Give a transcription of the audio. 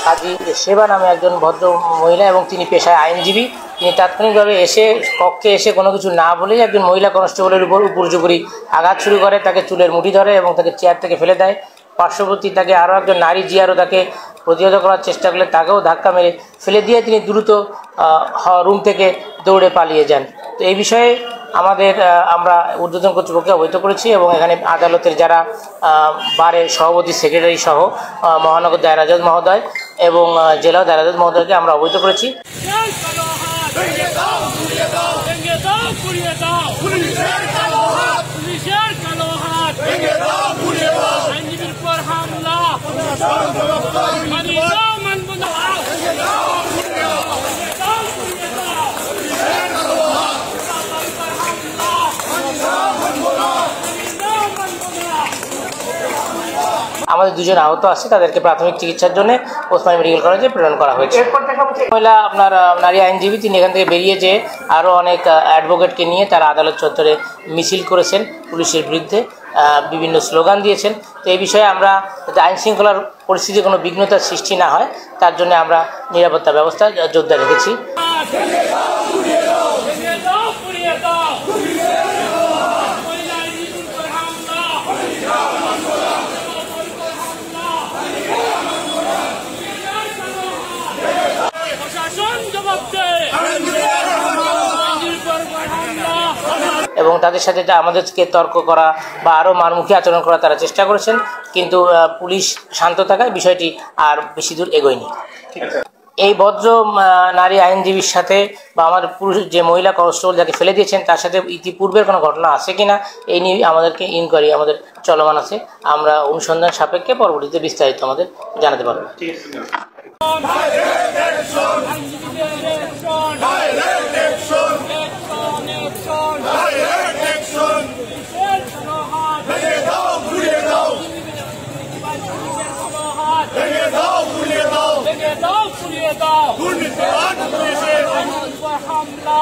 কাজী সেবা নামে একজন ভদ্র মহিলা এবং তিনি পেশায় আইনজীবী। তিনি তাৎক্ষণিকভাবে কক্ষে এসে কোনো কিছু না বলেই একজন মহিলা কনস্টেবলের উপর উপর্যুপরি আঘাত শুরু করে, তাকে চুলের মুঠি ধরে এবং তাকে চেয়ার থেকে ফেলে দেয়। পার্শ্ববর্তী তাকে আরও একজন নারী জিয়ারও তাকে প্রতিহত করার চেষ্টা করলে তাকেও ধাক্কা মেরে ফেলে দিয়ে তিনি দ্রুত রুম থেকে দৌড়ে পালিয়ে যান। তো এই বিষয়ে আমরা ঊর্ধ্বতন কর্তৃপক্ষকে অবহিত করেছি এবং এখানে আদালতের যারা বারের সভাপতি, সেক্রেটারি সহ মহানগর দায়রা জজ মহোদয় এবং জেলা দায়রা জজ মহোদয়কে আমরা অবহিত করেছি। আমাদের দুজন আহত আছে, তাদেরকে প্রাথমিক চিকিৎসার জন্য ওসমানী মেডিকেল কলেজে প্রেরণ করা হয়েছে। মহিলা নারী আইনজীবী তিনি এখান থেকে বেরিয়ে যেয়ে আরও অনেক অ্যাডভোকেটকে নিয়ে তারা আদালত চত্বরে মিছিল করেছেন, পুলিশের বিরুদ্ধে বিভিন্ন স্লোগান দিয়েছেন। তো এই বিষয়ে আমরা যাতে আইন শৃঙ্খলার পরিস্থিতি কোনো বিঘ্নতার সৃষ্টি না হয় তার জন্য আমরা নিরাপত্তা ব্যবস্থা জোরদার রেখেছি। এবং তাদের সাথে আমাদেরকে তর্ক করা বা আরও মারমুখী আচরণ করা তারা চেষ্টা করেছেন, কিন্তু পুলিশ শান্ত থাকায় বিষয়টি আর বেশি দূর এগোয়নি। এই ভদ্র নারী আইনজীবীর সাথে বা আমাদের পুরুষ যে মহিলা কনস্টেবল যাকে ফেলে দিয়েছেন তার সাথে ইতিপূর্বের কোনো ঘটনা আছে কিনা এই নিয়ে আমাদেরকে ইনকোয়ারি আমাদের চলমান আছে। আমরা অনুসন্ধান সাপেক্ষে পরবর্তীতে বিস্তারিত আমাদের জানাতে পারবো। হামলা